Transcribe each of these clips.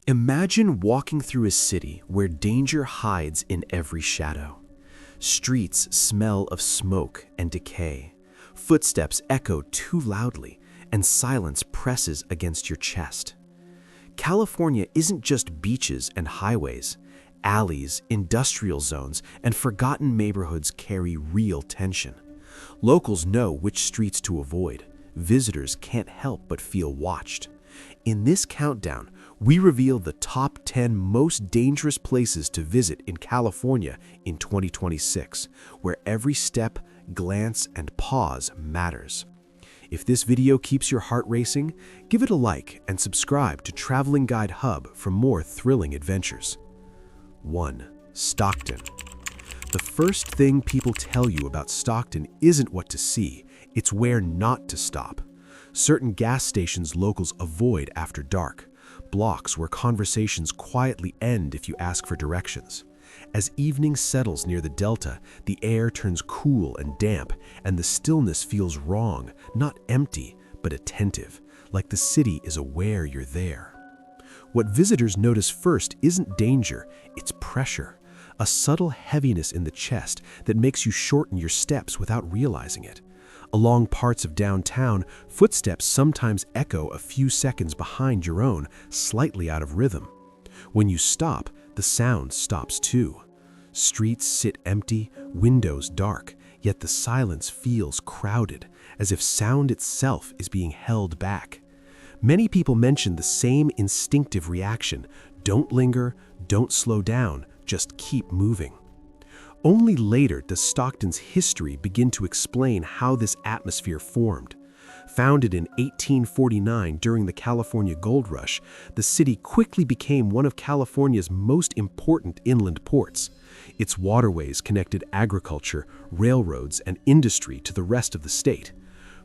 Imagine walking through a city where danger hides in every shadow. Streets smell of smoke and decay. Footsteps echo too loudly, and silence presses against your chest. California isn't just beaches and highways. Alleys, industrial zones, and forgotten neighborhoods carry real tension. Locals know which streets to avoid. Visitors can't help but feel watched. In this countdown, we reveal the top 10 most dangerous places to visit in California in 2026, where every step, glance, and pause matters. If this video keeps your heart racing, give it a like and subscribe to Traveling Guide Hub for more thrilling adventures. 1. Stockton. The first thing people tell you about Stockton isn't what to see, it's where not to stop. Certain gas stations locals avoid after dark, blocks where conversations quietly end if you ask for directions. As evening settles near the Delta, the air turns cool and damp, and the stillness feels wrong, not empty, but attentive, like the city is aware you're there. What visitors notice first isn't danger, it's pressure, a subtle heaviness in the chest that makes you shorten your steps without realizing it. Along parts of downtown, footsteps sometimes echo a few seconds behind your own, slightly out of rhythm. When you stop, the sound stops too. Streets sit empty, windows dark, yet the silence feels crowded, as if sound itself is being held back. Many people mention the same instinctive reaction: don't linger, don't slow down, just keep moving. Only later does Stockton's history begin to explain how this atmosphere formed. Founded in 1849 during the California Gold Rush, the city quickly became one of California's most important inland ports. Its waterways connected agriculture, railroads, and industry to the rest of the state.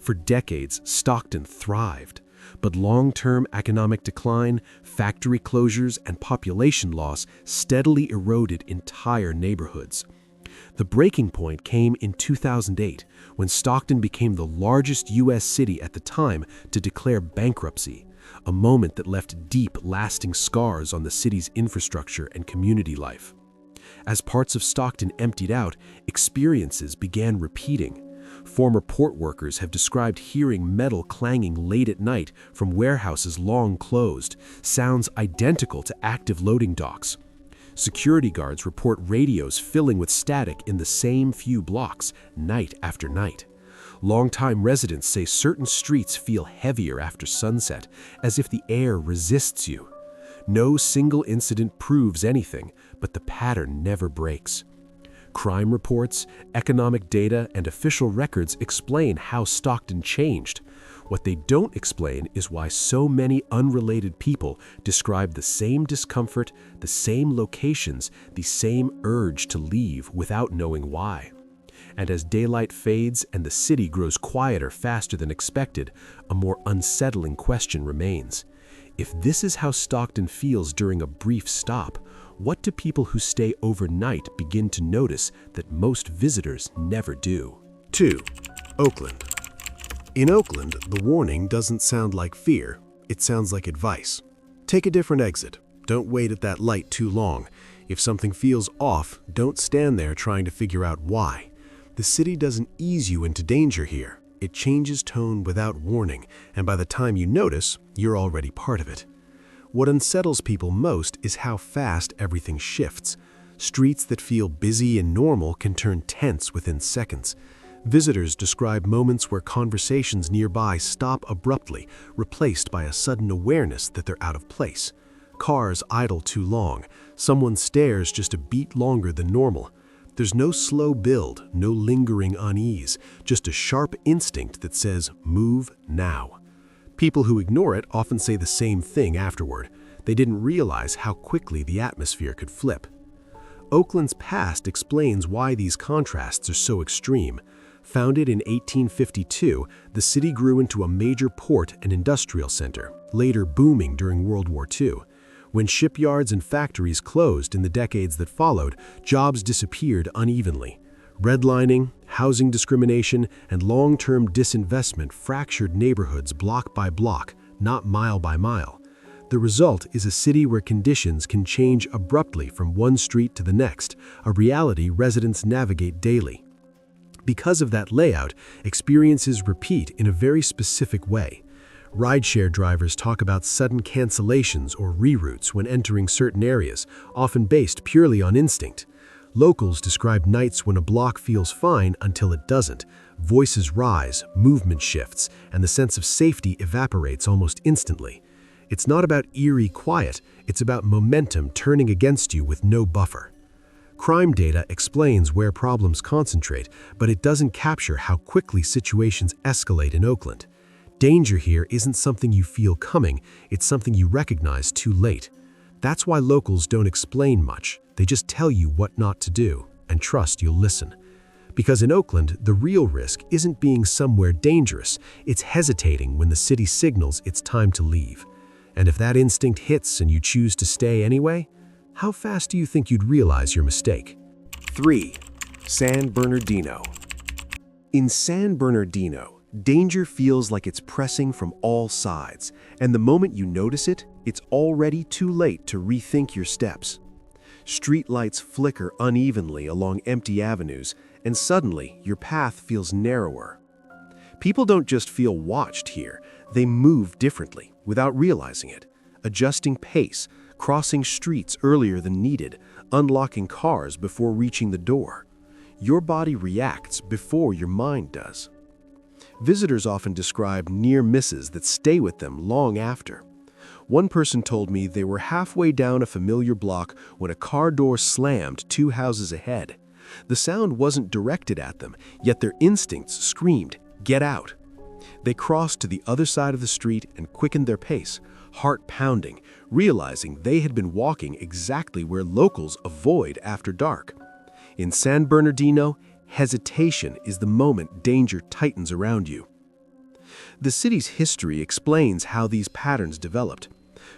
For decades, Stockton thrived. But long-term economic decline, factory closures, and population loss steadily eroded entire neighborhoods. The breaking point came in 2008, when Stockton became the largest U.S. city at the time to declare bankruptcy, a moment that left deep, lasting scars on the city's infrastructure and community life. As parts of Stockton emptied out, experiences began repeating. Former port workers have described hearing metal clanging late at night from warehouses long closed, sounds identical to active loading docks. Security guards report radios filling with static in the same few blocks, night after night. Longtime residents say certain streets feel heavier after sunset, as if the air resists you. No single incident proves anything, but the pattern never breaks. Crime reports, economic data, and official records explain how Stockton changed. What they don't explain is why so many unrelated people describe the same discomfort, the same locations, the same urge to leave without knowing why. And as daylight fades and the city grows quieter faster than expected, a more unsettling question remains. If this is how Stockton feels during a brief stop, what do people who stay overnight begin to notice that most visitors never do? 2. Oakland. In Oakland, the warning doesn't sound like fear, it sounds like advice. Take a different exit. Don't wait at that light too long. If something feels off, don't stand there trying to figure out why. The city doesn't ease you into danger here. It changes tone without warning, and by the time you notice, you're already part of it. What unsettles people most is how fast everything shifts. Streets that feel busy and normal can turn tense within seconds. Visitors describe moments where conversations nearby stop abruptly, replaced by a sudden awareness that they're out of place. Cars idle too long. Someone stares just a beat longer than normal. There's no slow build, no lingering unease, just a sharp instinct that says, move now. People who ignore it often say the same thing afterward. They didn't realize how quickly the atmosphere could flip. Oakland's past explains why these contrasts are so extreme. Founded in 1852, the city grew into a major port and industrial center, later booming during World War II. When shipyards and factories closed in the decades that followed, jobs disappeared unevenly. Redlining, housing discrimination, and long-term disinvestment fractured neighborhoods block by block, not mile by mile. The The result is a city where conditions can change abruptly from one street to the next, a reality residents navigate daily. Because of that layout, experiences repeat in a very specific way. Rideshare drivers talk about sudden cancellations or reroutes when entering certain areas, often based purely on instinct. Locals describe nights when a block feels fine until it doesn't. Voices rise, movement shifts, and the sense of safety evaporates almost instantly. It's not about eerie quiet, it's about momentum turning against you with no buffer. Crime data explains where problems concentrate, but it doesn't capture how quickly situations escalate in Oakland. Danger here isn't something you feel coming, it's something you recognize too late. That's why locals don't explain much, they just tell you what not to do, and trust you'll listen. Because in Oakland, the real risk isn't being somewhere dangerous, it's hesitating when the city signals it's time to leave. And if that instinct hits and you choose to stay anyway, how fast do you think you'd realize your mistake? 3. San Bernardino. In San Bernardino, danger feels like it's pressing from all sides, and the moment you notice it, it's already too late to rethink your steps. Streetlights flicker unevenly along empty avenues, and suddenly your path feels narrower. People don't just feel watched here, they move differently without realizing it, adjusting pace, crossing streets earlier than needed, unlocking cars before reaching the door. Your body reacts before your mind does. Visitors often describe near misses that stay with them long after. One person told me they were halfway down a familiar block when a car door slammed 2 houses ahead. The sound wasn't directed at them, yet their instincts screamed, "Get out!" They crossed to the other side of the street and quickened their pace, heart pounding, realizing they had been walking exactly where locals avoid after dark. In San Bernardino, hesitation is the moment danger tightens around you. The city's history explains how these patterns developed.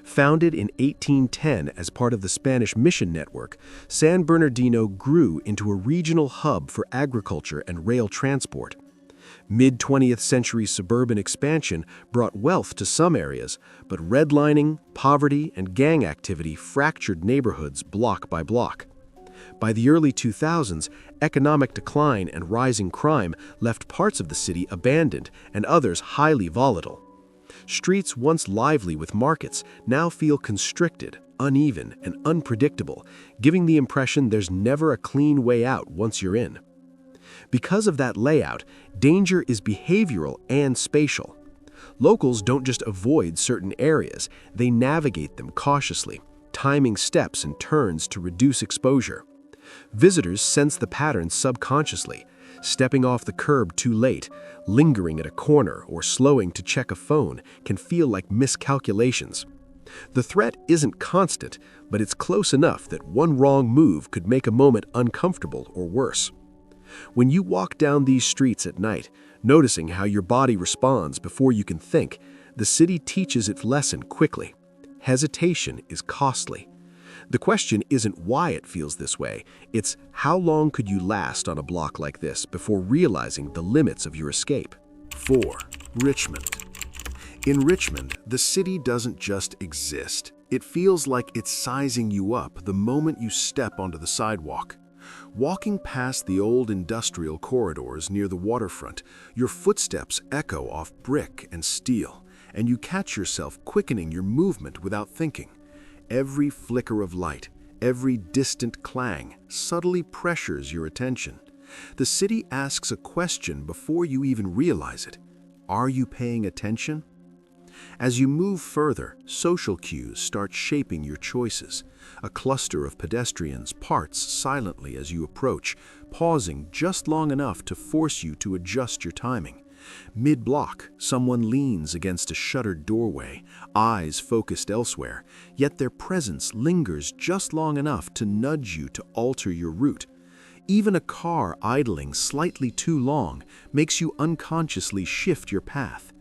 Founded in 1810 as part of the Spanish mission network, San Bernardino grew into a regional hub for agriculture and rail transport. Mid-20th century suburban expansion brought wealth to some areas, but redlining, poverty, and gang activity fractured neighborhoods block by block. By the early 2000s, economic decline and rising crime left parts of the city abandoned and others highly volatile. Streets once lively with markets now feel constricted, uneven, and unpredictable, giving the impression there's never a clean way out once you're in. Because of that layout, danger is behavioral and spatial. Locals don't just avoid certain areas, they navigate them cautiously, timing steps and turns to reduce exposure. Visitors sense the pattern subconsciously, stepping off the curb too late, lingering at a corner, or slowing to check a phone can feel like miscalculations. The threat isn't constant, but it's close enough that one wrong move could make a moment uncomfortable or worse. When you walk down these streets at night, noticing how your body responds before you can think, the city teaches its lesson quickly. Hesitation is costly. The question isn't why it feels this way, it's how long could you last on a block like this before realizing the limits of your escape. 4. Richmond. In Richmond, the city doesn't just exist. It feels like it's sizing you up the moment you step onto the sidewalk. Walking past the old industrial corridors near the waterfront, your footsteps echo off brick and steel, and you catch yourself quickening your movement without thinking. Every flicker of light, every distant clang subtly pressures your attention. The city asks a question before you even realize it. Are you paying attention? As you move further, social cues start shaping your choices. A cluster of pedestrians parts silently as you approach, pausing just long enough to force you to adjust your timing. Mid-block, someone leans against a shuttered doorway, eyes focused elsewhere, yet their presence lingers just long enough to nudge you to alter your route. Even a car idling slightly too long makes you unconsciously shift your path.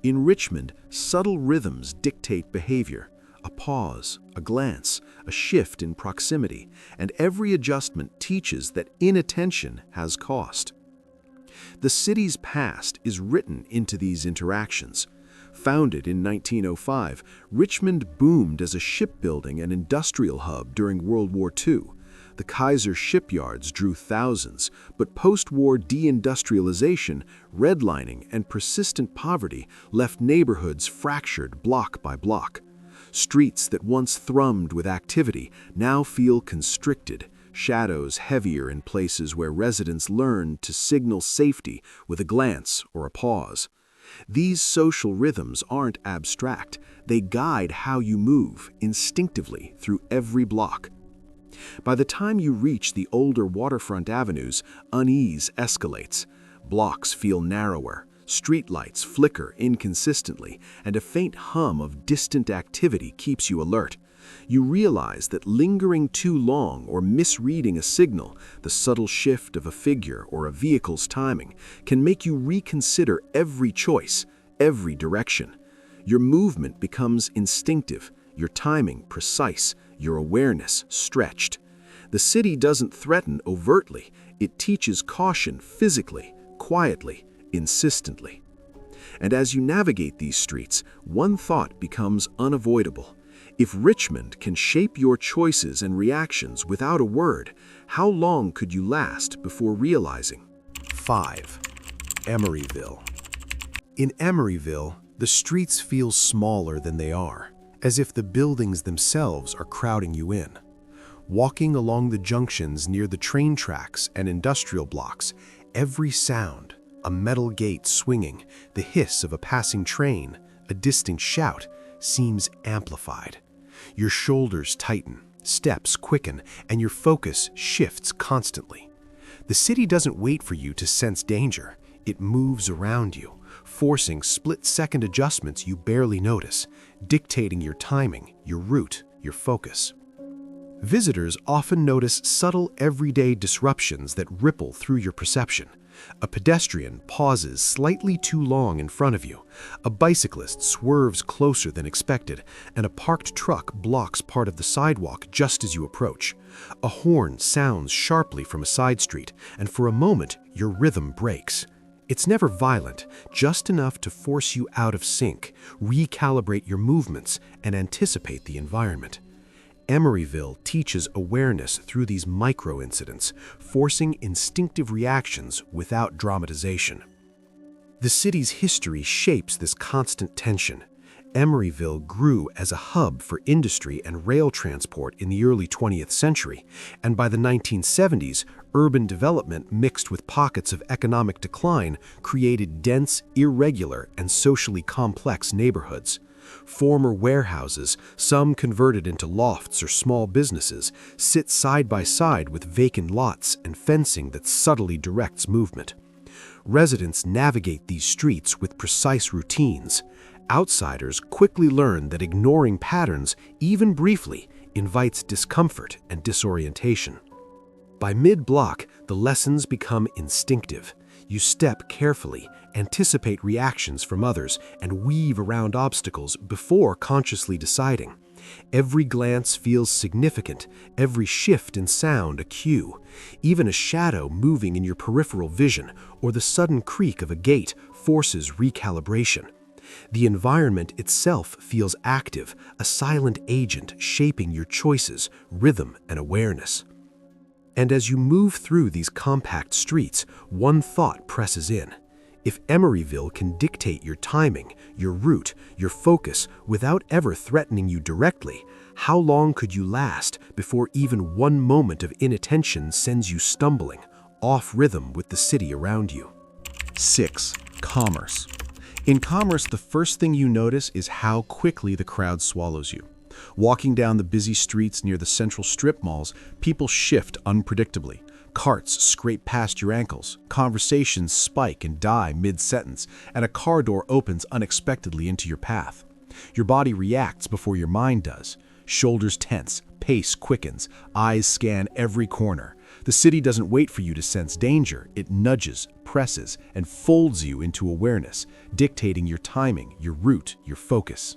In Richmond, subtle rhythms dictate behavior. A pause, a glance, a shift in proximity, and every adjustment teaches that inattention has cost. The city's past is written into these interactions. Founded in 1905, Richmond boomed as a shipbuilding and industrial hub during World War II. The Kaiser shipyards drew thousands, but post-war deindustrialization, redlining, and persistent poverty left neighborhoods fractured block by block. Streets that once thrummed with activity now feel constricted, shadows heavier in places where residents learned to signal safety with a glance or a pause. These social rhythms aren't abstract. They guide how you move instinctively through every block. By the time you reach the older waterfront avenues, unease escalates. Blocks feel narrower, streetlights flicker inconsistently, and a faint hum of distant activity keeps you alert. You realize that lingering too long or misreading a signal, the subtle shift of a figure or a vehicle's timing, can make you reconsider every choice, every direction. Your movement becomes instinctive, your timing precise, your awareness stretched. The city doesn't threaten overtly, it teaches caution physically, quietly, insistently. And as you navigate these streets, one thought becomes unavoidable. If Richmond can shape your choices and reactions without a word, how long could you last before realizing? 5. Emeryville. In Emeryville, the streets feel smaller than they are, as if the buildings themselves are crowding you in. Walking along the junctions near the train tracks and industrial blocks, every sound, a metal gate swinging, the hiss of a passing train, a distant shout, seems amplified. Your shoulders tighten, steps quicken, and your focus shifts constantly. The city doesn't wait for you to sense danger. It moves around you, forcing split-second adjustments you barely notice, dictating your timing, your route, your focus. Visitors often notice subtle everyday disruptions that ripple through your perception. A pedestrian pauses slightly too long in front of you, a bicyclist swerves closer than expected, and a parked truck blocks part of the sidewalk just as you approach. A horn sounds sharply from a side street, and for a moment, your rhythm breaks. It's never violent, just enough to force you out of sync, recalibrate your movements, and anticipate the environment. Emeryville teaches awareness through these micro-incidents, forcing instinctive reactions without dramatization. The city's history shapes this constant tension. Emeryville grew as a hub for industry and rail transport in the early 20th century, and by the 1970s, urban development mixed with pockets of economic decline created dense, irregular, and socially complex neighborhoods. Former warehouses, some converted into lofts or small businesses, sit side by side with vacant lots and fencing that subtly directs movement. Residents navigate these streets with precise routines. Outsiders quickly learn that ignoring patterns, even briefly, invites discomfort and disorientation. By mid-block, the lessons become instinctive. You step carefully, anticipate reactions from others, and weave around obstacles before consciously deciding. Every glance feels significant, every shift in sound a cue. Even a shadow moving in your peripheral vision or the sudden creak of a gate forces recalibration. The environment itself feels active, a silent agent shaping your choices, rhythm, and awareness. And as you move through these compact streets, one thought presses in. If Emeryville can dictate your timing, your route, your focus without ever threatening you directly, how long could you last before even one moment of inattention sends you stumbling, off rhythm with the city around you? 6. Commerce. In commerce, the first thing you notice is how quickly the crowd swallows you. Walking down the busy streets near the central strip malls, people shift unpredictably. Carts scrape past your ankles, conversations spike and die mid-sentence, and a car door opens unexpectedly into your path. Your body reacts before your mind does. Shoulders tense, pace quickens, eyes scan every corner. The city doesn't wait for you to sense danger. It nudges, presses, and folds you into awareness, dictating your timing, your route, your focus.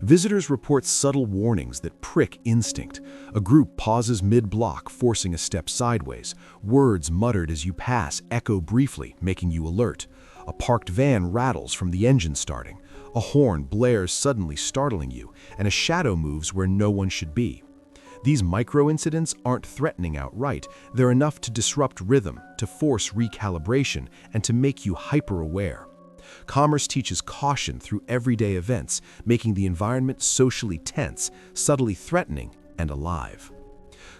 Visitors report subtle warnings that prick instinct. A group pauses mid-block, forcing a step sideways. Words muttered as you pass echo briefly, making you alert. A parked van rattles from the engine starting. A horn blares suddenly startling you, and a shadow moves where no one should be. These micro-incidents aren't threatening outright. They're enough to disrupt rhythm, to force recalibration, and to make you hyper-aware. Commerce teaches caution through everyday events, making the environment socially tense, subtly threatening, and alive.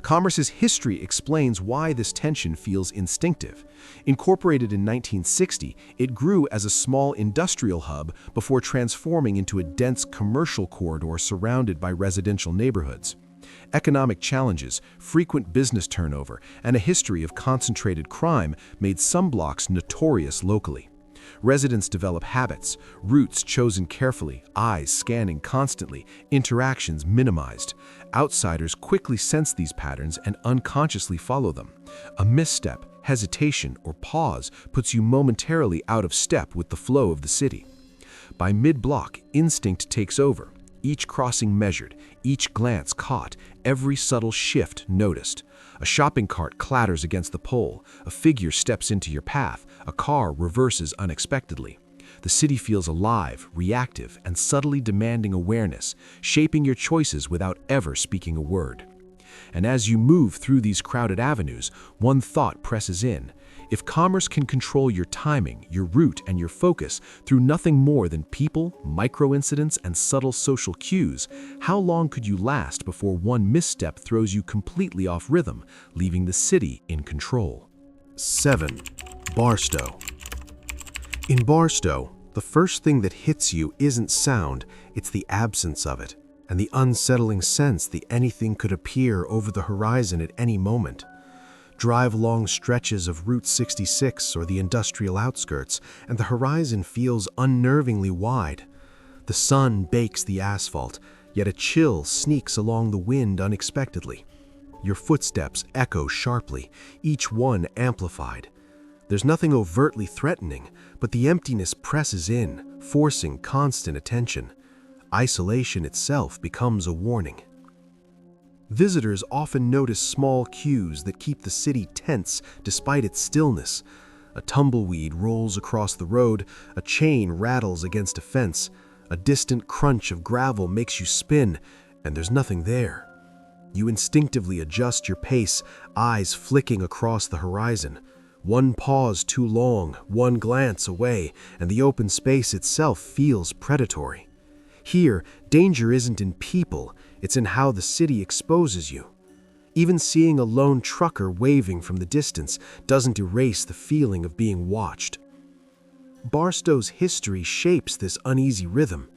Commerce's history explains why this tension feels instinctive. Incorporated in 1960, it grew as a small industrial hub before transforming into a dense commercial corridor surrounded by residential neighborhoods. Economic challenges, frequent business turnover, and a history of concentrated crime made some blocks notorious locally. Residents develop habits, routes chosen carefully, eyes scanning constantly, interactions minimized. Outsiders quickly sense these patterns and unconsciously follow them. A misstep, hesitation, or pause puts you momentarily out of step with the flow of the city. By mid-block, instinct takes over. Each crossing measured, each glance caught, every subtle shift noticed. A shopping cart clatters against the pole, a figure steps into your path, a car reverses unexpectedly. The city feels alive, reactive, and subtly demanding awareness, shaping your choices without ever speaking a word. And as you move through these crowded avenues, one thought presses in. If commerce can control your timing, your route, and your focus through nothing more than people, micro-incidents, and subtle social cues, how long could you last before one misstep throws you completely off rhythm, leaving the city in control? 7. Barstow. In Barstow, the first thing that hits you isn't sound, it's the absence of it, and the unsettling sense that anything could appear over the horizon at any moment. Drive long stretches of Route 66 or the industrial outskirts, and the horizon feels unnervingly wide. The sun bakes the asphalt, yet a chill sneaks along the wind unexpectedly. Your footsteps echo sharply, each one amplified. There's nothing overtly threatening, but the emptiness presses in, forcing constant attention. Isolation itself becomes a warning. Visitors often notice small cues that keep the city tense despite its stillness. A tumbleweed rolls across the road, a chain rattles against a fence, a distant crunch of gravel makes you spin, and there's nothing there. You instinctively adjust your pace, eyes flicking across the horizon. One pause too long, one glance away, and the open space itself feels predatory. Here, danger isn't in people, it's in how the city exposes you. Even seeing a lone trucker waving from the distance doesn't erase the feeling of being watched. Barstow's history shapes this uneasy rhythm.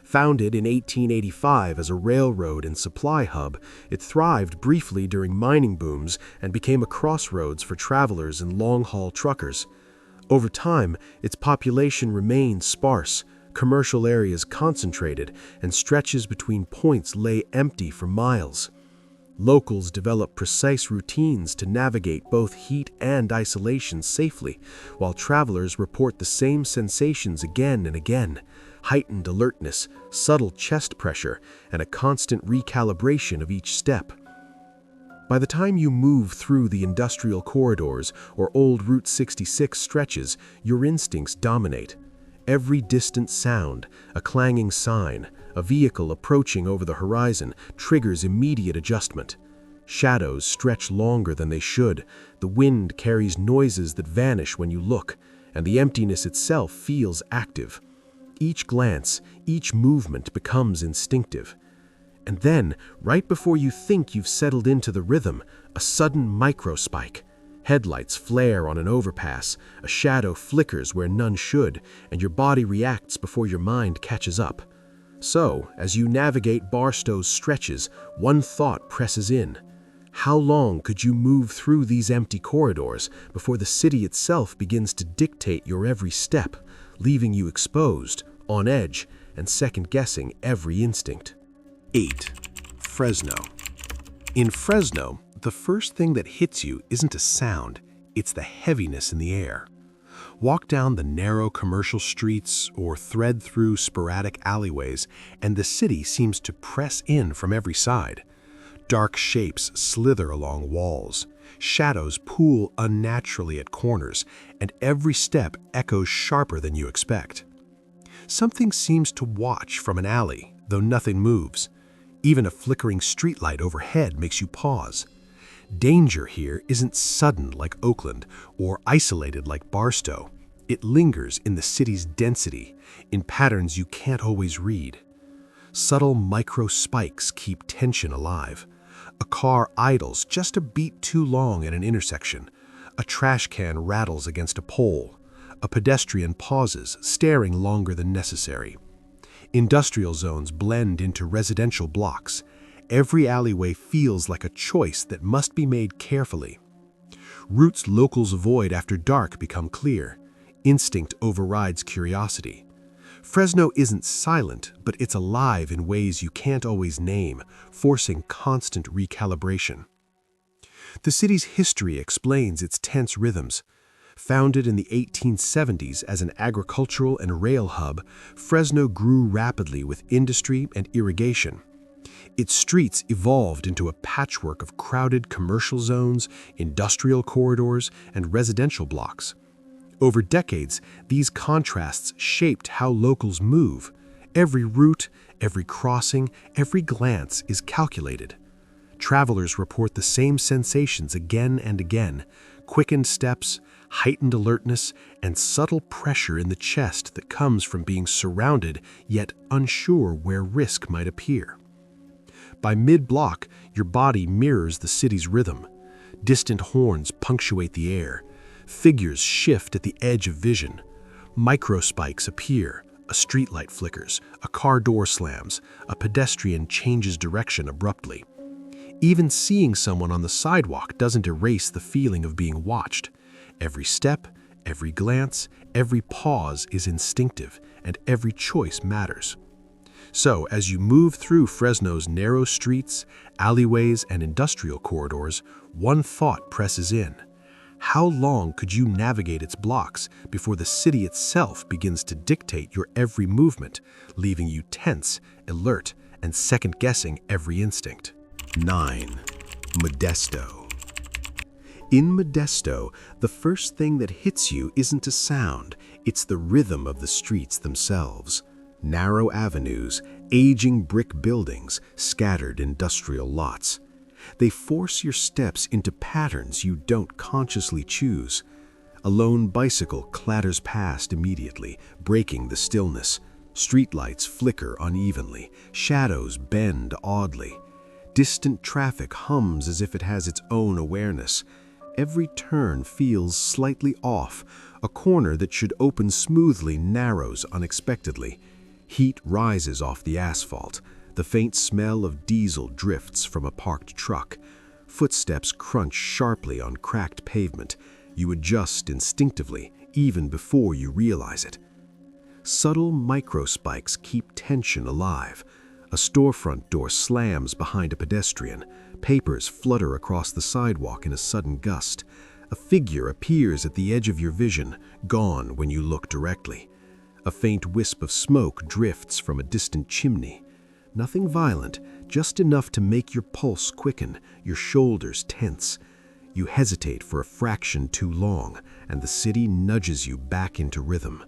Founded in 1885 as a railroad and supply hub, it thrived briefly during mining booms and became a crossroads for travelers and long-haul truckers. Over time, its population remained sparse, commercial areas concentrated, and stretches between points lay empty for miles. Locals develop precise routines to navigate both heat and isolation safely, while travelers report the same sensations again and again: heightened alertness, subtle chest pressure, and a constant recalibration of each step. By the time you move through the industrial corridors or old Route 66 stretches, your instincts dominate. Every distant sound, a clanging sign, a vehicle approaching over the horizon triggers immediate adjustment. Shadows stretch longer than they should, the wind carries noises that vanish when you look, and the emptiness itself feels active. Each glance, each movement becomes instinctive. And then, right before you think you've settled into the rhythm, a sudden micro-spike. Headlights flare on an overpass, a shadow flickers where none should, and your body reacts before your mind catches up. So, as you navigate Barstow's stretches, one thought presses in. How long could you move through these empty corridors before the city itself begins to dictate your every step, leaving you exposed, on edge, and second-guessing every instinct? 8. Fresno. In Fresno, the first thing that hits you isn't a sound, it's the heaviness in the air. Walk down the narrow commercial streets or thread through sporadic alleyways, and the city seems to press in from every side. Dark shapes slither along walls, shadows pool unnaturally at corners, and every step echoes sharper than you expect. Something seems to watch from an alley, though nothing moves. Even a flickering streetlight overhead makes you pause. Danger here isn't sudden like Oakland or isolated like Barstow. It lingers in the city's density, in patterns you can't always read. Subtle micro spikes keep tension alive. A car idles just a beat too long at an intersection. A trash can rattles against a pole. A pedestrian pauses, staring longer than necessary. Industrial zones blend into residential blocks. Every alleyway feels like a choice that must be made carefully. Routes locals avoid after dark become clear. Instinct overrides curiosity. Fresno isn't silent, but it's alive in ways you can't always name, forcing constant recalibration. The city's history explains its tense rhythms. Founded in the 1870s as an agricultural and rail hub, Fresno grew rapidly with industry and irrigation. Its streets evolved into a patchwork of crowded commercial zones, industrial corridors, and residential blocks. Over decades, these contrasts shaped how locals move. Every route, every crossing, every glance is calculated. Travelers report the same sensations again and again: quickened steps, heightened alertness, and subtle pressure in the chest that comes from being surrounded yet unsure where risk might appear. By mid-block, your body mirrors the city's rhythm. Distant horns punctuate the air. Figures shift at the edge of vision. Microspikes appear. A streetlight flickers. A car door slams. A pedestrian changes direction abruptly. Even seeing someone on the sidewalk doesn't erase the feeling of being watched. Every step, every glance, every pause is instinctive, and every choice matters. So, as you move through Fresno's narrow streets, alleyways, and industrial corridors, one thought presses in. How long could you navigate its blocks before the city itself begins to dictate your every movement, leaving you tense, alert, and second-guessing every instinct? 9. Modesto. In Modesto, the first thing that hits you isn't a sound, it's the rhythm of the streets themselves. Narrow avenues, aging brick buildings, scattered industrial lots. They force your steps into patterns you don't consciously choose. A lone bicycle clatters past immediately, breaking the stillness. Streetlights flicker unevenly, shadows bend oddly. Distant traffic hums as if it has its own awareness. Every turn feels slightly off. A corner that should open smoothly narrows unexpectedly. Heat rises off the asphalt. The faint smell of diesel drifts from a parked truck. Footsteps crunch sharply on cracked pavement. You adjust instinctively, even before you realize it. Subtle microspikes keep tension alive. A storefront door slams behind a pedestrian. Papers flutter across the sidewalk in a sudden gust. A figure appears at the edge of your vision, gone when you look directly. A faint wisp of smoke drifts from a distant chimney. Nothing violent, just enough to make your pulse quicken, your shoulders tense. You hesitate for a fraction too long, and the city nudges you back into rhythm.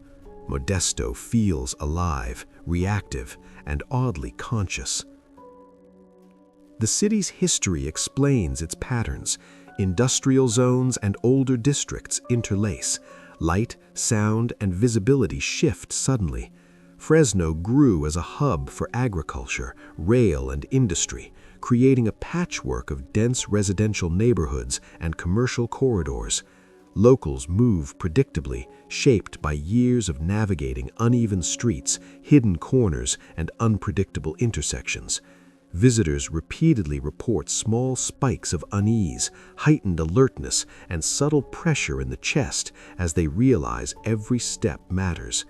Modesto feels alive, reactive, and oddly conscious. The city's history explains its patterns. Industrial zones and older districts interlace. Light, sound, and visibility shift suddenly. Fresno grew as a hub for agriculture, rail, and industry, creating a patchwork of dense residential neighborhoods and commercial corridors. Locals move predictably, shaped by years of navigating uneven streets, hidden corners, and unpredictable intersections. Visitors repeatedly report small spikes of unease, heightened alertness, and subtle pressure in the chest as they realize every step matters.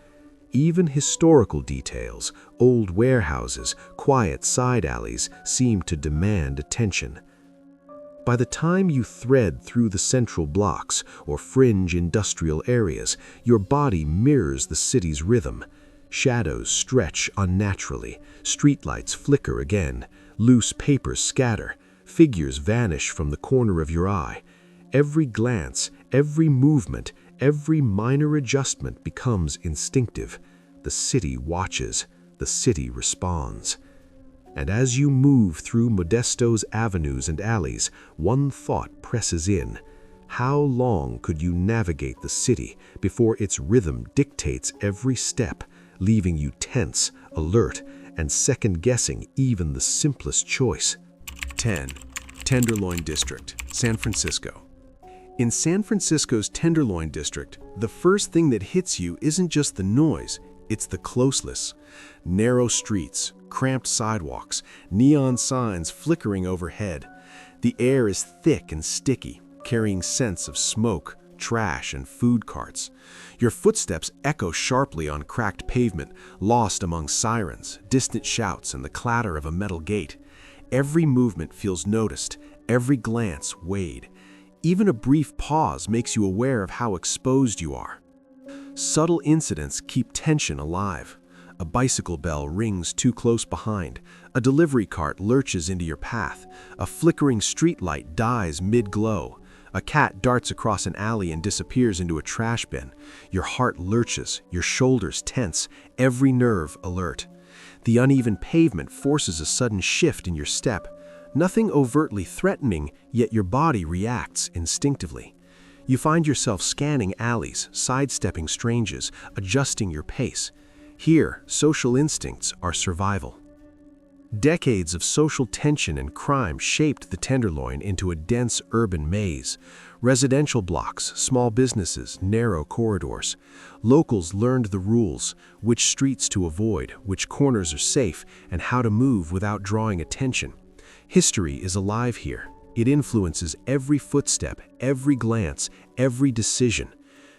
Even historical details, old warehouses, quiet side alleys, seem to demand attention. By the time you thread through the central blocks or fringe industrial areas, your body mirrors the city's rhythm. Shadows stretch unnaturally, streetlights flicker again, loose papers scatter, figures vanish from the corner of your eye. Every glance, every movement, every minor adjustment becomes instinctive. The city watches, the city responds. And as you move through Modesto's avenues and alleys, one thought presses in. How long could you navigate the city before its rhythm dictates every step, leaving you tense, alert, and second-guessing even the simplest choice? 10. Tenderloin District, San Francisco. In San Francisco's Tenderloin District, the first thing that hits you isn't just the noise, it's the closeness. Narrow streets, cramped sidewalks, neon signs flickering overhead. The air is thick and sticky, carrying scents of smoke, trash, and food carts. Your footsteps echo sharply on cracked pavement, lost among sirens, distant shouts, and the clatter of a metal gate. Every movement feels noticed, every glance weighed. Even a brief pause makes you aware of how exposed you are. Subtle incidents keep tension alive. A bicycle bell rings too close behind. A delivery cart lurches into your path. A flickering streetlight dies mid-glow. A cat darts across an alley and disappears into a trash bin. Your heart lurches, your shoulders tense, every nerve alert. The uneven pavement forces a sudden shift in your step. Nothing overtly threatening, yet your body reacts instinctively. You find yourself scanning alleys, sidestepping strangers, adjusting your pace. Here, social instincts are survival. Decades of social tension and crime shaped the Tenderloin into a dense urban maze. Residential blocks, small businesses, narrow corridors. Locals learned the rules, which streets to avoid, which corners are safe, and how to move without drawing attention. History is alive here. It influences every footstep, every glance, every decision.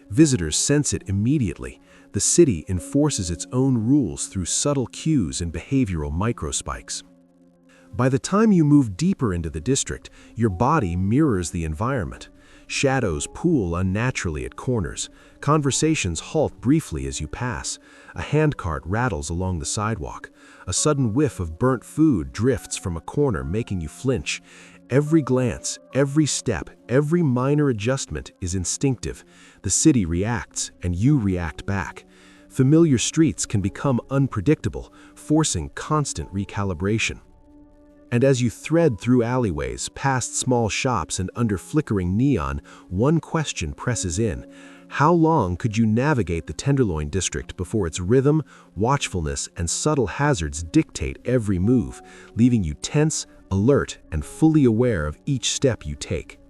Visitors sense it immediately. The city enforces its own rules through subtle cues and behavioral microspikes. By the time you move deeper into the district, your body mirrors the environment. Shadows pool unnaturally at corners. Conversations halt briefly as you pass. A handcart rattles along the sidewalk. A sudden whiff of burnt food drifts from a corner, making you flinch. Every glance, every step, every minor adjustment is instinctive. The city reacts, and you react back. Familiar streets can become unpredictable, forcing constant recalibration. And as you thread through alleyways, past small shops and under flickering neon, one question presses in. How long could you navigate the Tenderloin District before its rhythm, watchfulness, and subtle hazards dictate every move, leaving you tense, alert, and fully aware of each step you take?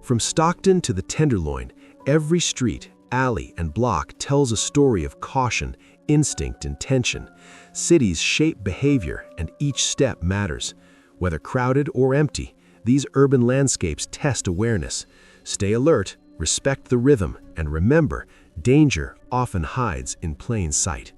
From Stockton to the Tenderloin, every street, alley, and block tells a story of caution, instinct, and tension. Cities shape behavior, and each step matters. Whether crowded or empty, these urban landscapes test awareness. Stay alert, respect the rhythm, and remember, danger often hides in plain sight.